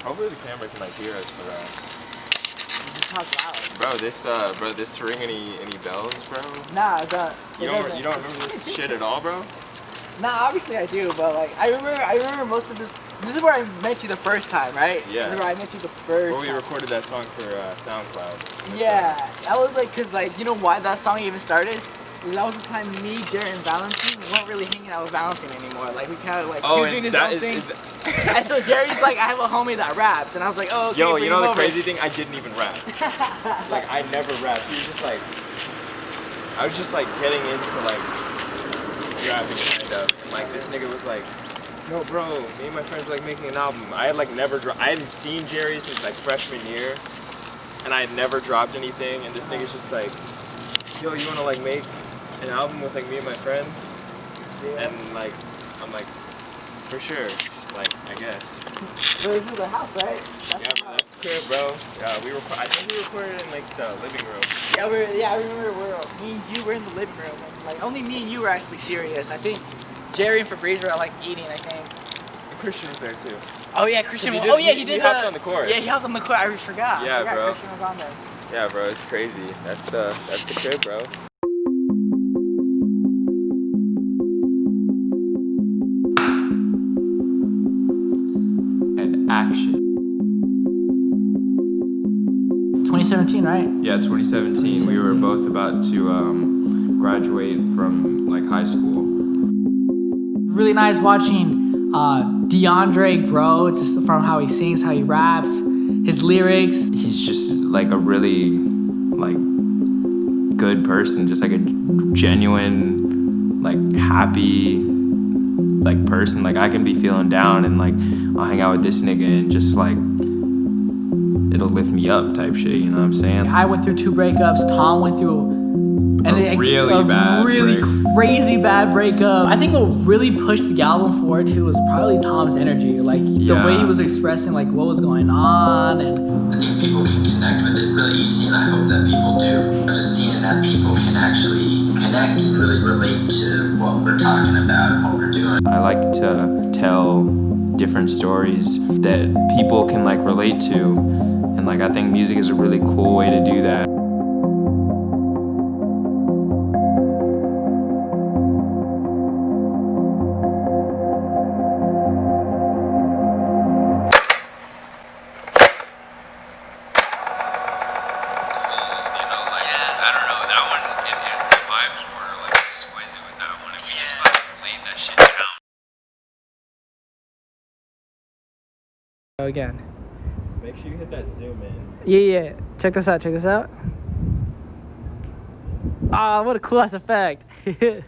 Hopefully the camera can like hear us, but Just talk loud. bro, this ring any bells, bro? Nah, you don't remember this shit at all, bro? Nah, obviously I do, but like I remember most of this. This is where I met you the first time, right? Yeah. This is where I met you the first Where we time. recorded that song for SoundCloud. Yeah, that was like, cause like, you know why that song even started? That was the time me, Jared, and Valentine weren't really hanging out with Valentine anymore. Like we kind of like, he was doing his own thing. And so Jerry's like, I have a homie that raps, and I was like, oh, okay, yo, bring you know him the over. crazy thing? I didn't even rap. Like I never rapped. He was just like, I was just like getting into like rapping kind of, and like this nigga was like, yo, bro, me and my friends like making an album. I had like I hadn't seen Jerry since like freshman year, and I had never dropped anything. And this nigga's just like, yo, you wanna like make an album with like me and my friends? Yeah. And like, I'm like, for sure, like I guess. Well, this is the house, right? That's the crib, bro. Yeah, I think we recorded in like the living room. Yeah, I remember me and you were in the living room, and like only me and you were actually serious. I think Jerry and Fabrice were like eating, I think. And Christian was there too. Oh yeah, Christian. He did. He hopped on the chorus. Yeah, he hopped on the chorus. I forgot. Yeah, bro. Christian was on there. Yeah, bro, it's crazy. That's the crib, bro. And action. 2017, right? Yeah, 2017. We were both about to graduate from like high school. Really nice watching Deaundre grow, just from how he sings, how he raps, his lyrics. He's just like a really like good person, just like a genuine, like happy like person. Like I can be feeling down and like I'll hang out with this nigga and just like it'll lift me up type shit, you know what I'm saying? I went through 2 breakups, Tom went through a really crazy bad breakup. I think what really pushed the album forward too was probably Tom's energy, like the way he was expressing like what was going on. And I think people can connect with it really easy, and I hope that people do. Just seeing that people can actually connect and really relate to what we're talking about and what we're doing. I like to tell different stories that people can like relate to, and like I think music is a really cool way to do that. Again. Make sure you hit that zoom in. Yeah. Check this out. Ah, what a cool ass effect. Yeah,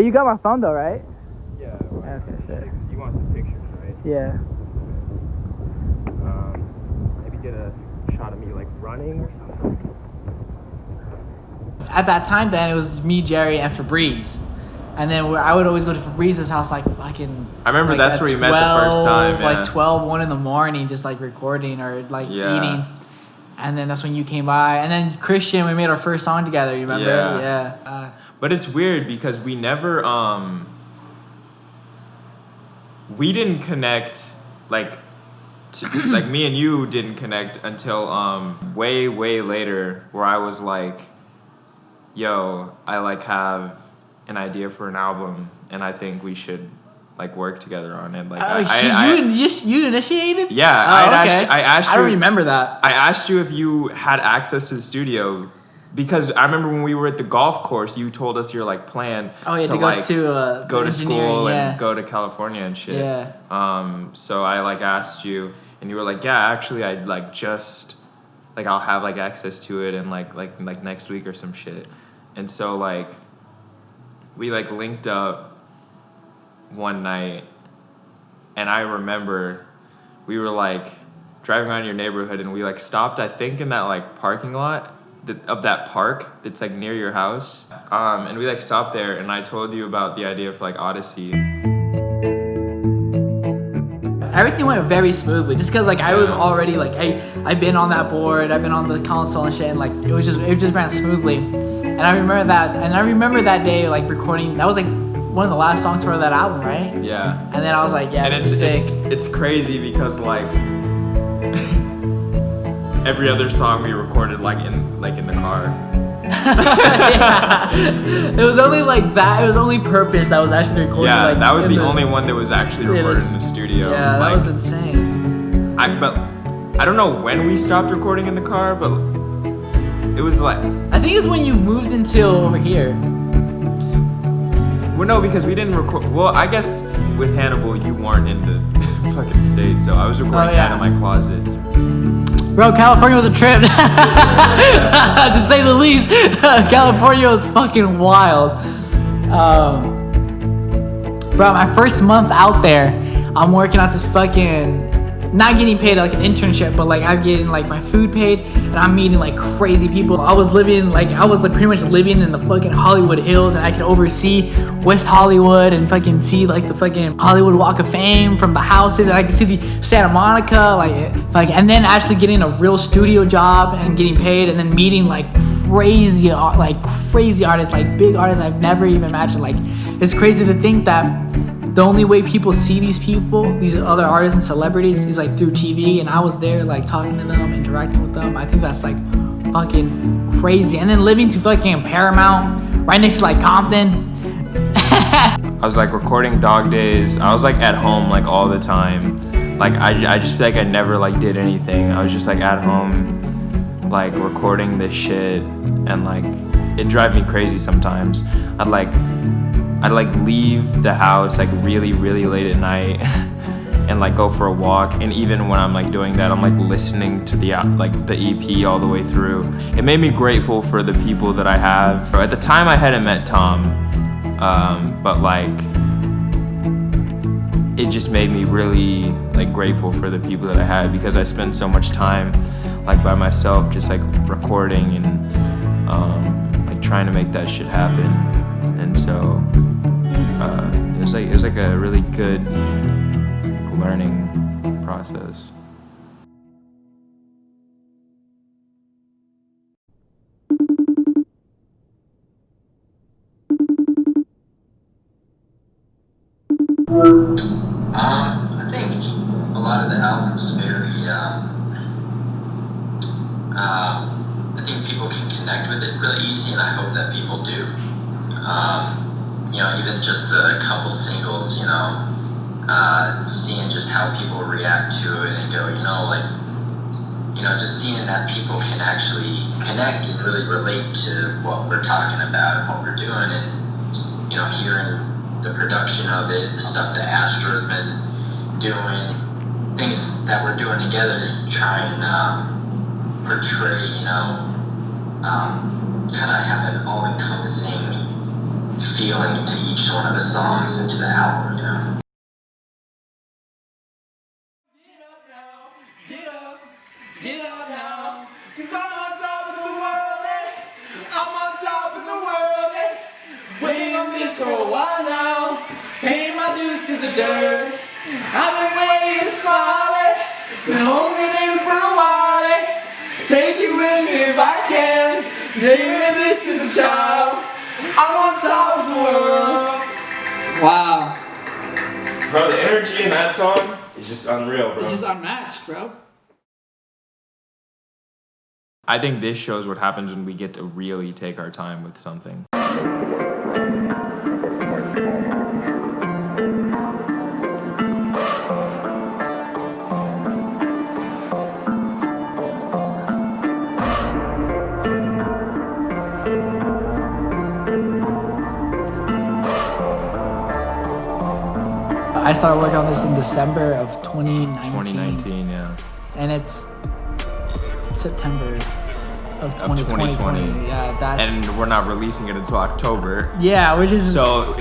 you got my phone though, right? Yeah. Okay, shit. You want some pictures, right? Yeah. Maybe get a shot of me like running or something. At that time then, it was me, Jerry, and Fabrice. And then I would always go to Fabrice's house like fucking... I remember like that's where you met the first time, yeah. Like 12, 1 in the morning, just like recording or like eating. And then that's when you came by. And then Christian, we made our first song together, you remember? Yeah. But it's weird because we never... we didn't connect, like... like me and you didn't connect until way later, where I was like, yo, I like have an idea for an album and I think we should like work together on it. Like you initiated? Yeah. I asked you. I don't remember that. I asked you if you had access to the studio because I remember when we were at the golf course, you told us your like plan to go to school and go to California and shit. Yeah. So I like asked you and you were like, yeah, actually I'd like just like I'll have like access to it and like next week or some shit. And so like we like linked up one night and I remember we were like driving around your neighborhood and we like stopped I think in that like parking lot of that park that's like near your house. And we like stopped there and I told you about the idea for like Odyssey. Everything went very smoothly just because like I was already like I've been on that board, I've been on the console and shit, and like it just ran smoothly. And I remember that day like recording. That was like one of the last songs for that album, right? Yeah. And then I was like, yeah, and it's crazy because like every other song we recorded like in the car. Yeah. It was only like that. It was only Purpose that was actually recorded. Yeah, like, that was the only one that was actually recorded in the studio. Yeah, like, that was insane. But I don't know when we stopped recording in the car, but it was like. I think it's when you moved into over here. Well, no, because we didn't record. Well, I guess with Hannibal, you weren't in the fucking state, so I was recording that in my closet. Bro, California was a trip, to say the least. California was fucking wild. Bro, my first month out there, I'm working at this fucking, not getting paid like an internship, but like I'm getting like my food paid, and I'm meeting like crazy people. I was pretty much living in the fucking Hollywood Hills, and I could oversee West Hollywood and fucking see like the fucking Hollywood Walk of Fame from the houses, and I could see the Santa Monica, and then actually getting a real studio job and getting paid, and then meeting like crazy artists, like big artists I've never even imagined. Like, it's crazy to think that the only way people see these other artists and celebrities is like through TV, and I was there like talking to them, interacting with them. I think that's like fucking crazy. And then living to fucking Paramount, right next to like Compton. I was like recording Dog Days. I was like at home like all the time. Like I just feel like I never like did anything. I was just like at home like recording this shit, and like it drive me crazy sometimes. I'd leave the house like really, really late at night and like go for a walk, and even when I'm like doing that, I'm like listening to the EP all the way through. It made me grateful for the people that I have. At the time I hadn't met Tom, but like it just made me really like grateful for the people that I had, because I spent so much time like by myself just like recording and like trying to make that shit happen. And so it was like a really good learning process. I think a lot of the album's very, I think people can connect with it really easy, and I hope that people do. Even just the couple singles, seeing just how people react to it and go, just seeing that people can actually connect and really relate to what we're talking about and what we're doing, and, hearing the production of it, the stuff that Astro's been doing, things that we're doing together to try and portray, kind of have an all-encompassing feeling to each one of the songs and to the album, Get up now, 'cause I'm on top of the world, I'm on top of the world, waiting on this for a while now, paying my dues to the dirt. I've been waiting to smile, been holding in for a while, take you with me if I can, dreaming this is a child, I'm on top of the world. Wow. Bro, the energy in that song is just unreal, bro. It's just unmatched, bro. I think this shows what happens when we get to really take our time with something. I started working on this in December of 2019. 2019, yeah. And it's September of 2020. Yeah, that's... And we're not releasing it until October. Yeah, which is... So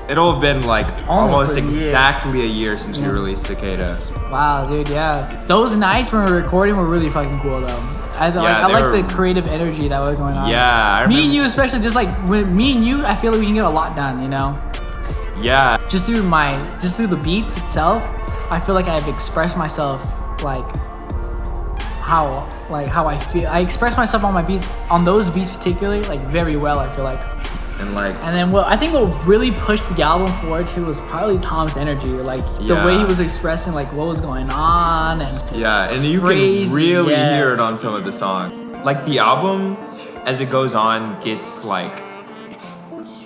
it'll have been like almost a year. Exactly a year since we released Cicada. Wow, dude, yeah. Those nights when we were recording were really fucking cool, though. I like the creative energy that was going on. Yeah, me and you especially, just like when me and you, I feel like we can get a lot done, Yeah. Just through the beats itself, I feel like I've expressed myself like how I feel. I express myself on my beats, on those beats particularly, like very well. I feel like. And then I think what really pushed the album forward too was probably Tom's energy, like the way he was expressing like what was going on and you can really hear it on some of the songs. Like the album, as it goes on, gets like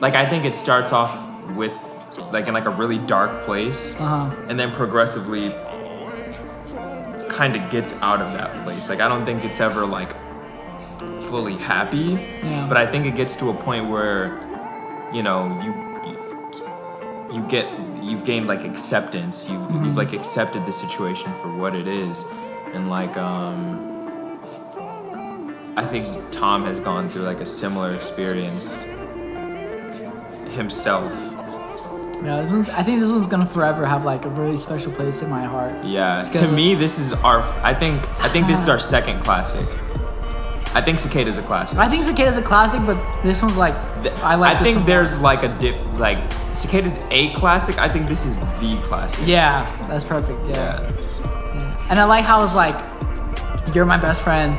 I think it starts off with like in like a really dark place, and then progressively kind of gets out of that place. Like I don't think it's ever like fully happy, but I think it gets to a point where you've gained like acceptance. You've like accepted the situation for what it is, and like I think Tom has gone through like a similar experience himself. Yeah, I think this one's gonna forever have like a really special place in my heart. Yeah, to me this is I think this is our second classic. I think Cicada's a classic. I think Cicada's a classic, but this one's like I think there's like a dip. Like Cicada's a classic. I think this is the classic. Yeah, that's perfect. Yeah. And I like how it's like you're my best friend.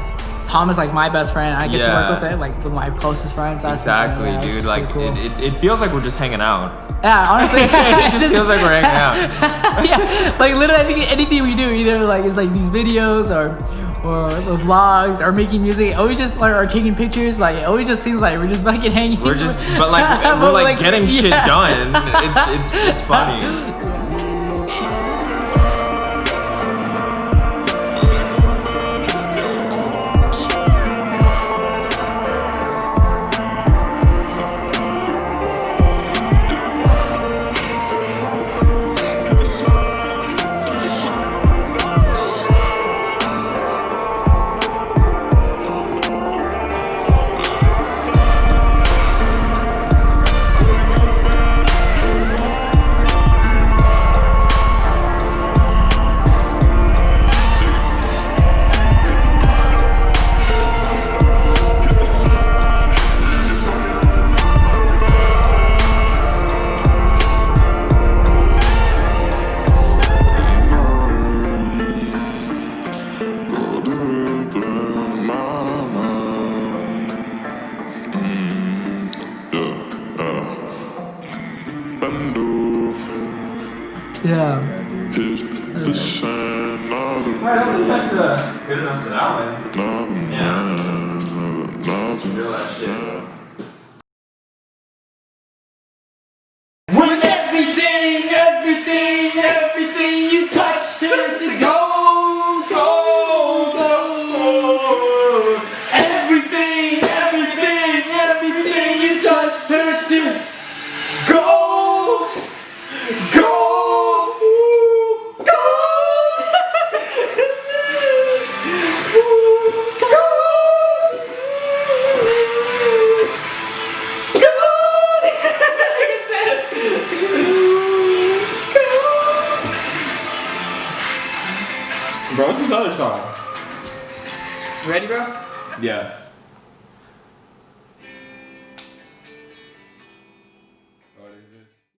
Tom is like my best friend. I get to work with it like with my closest friends. That's exactly, dude. Like cool. it feels like we're just hanging out. Yeah, honestly, it just feels like we're hanging out. Yeah, like literally, I think anything we do, either like it's like these videos or vlogs or making music, always just or taking pictures. Like it always just seems like we're just fucking hanging. We're just, but like we're like getting shit done. It's funny. Yeah. Alright, I think that's good enough for that one. Yeah. Feel that shit. With everything you touch turns to gold, gold, gold. Everything you touch turns to gold, gold, Bro, what's this other song? You ready, bro? Yeah.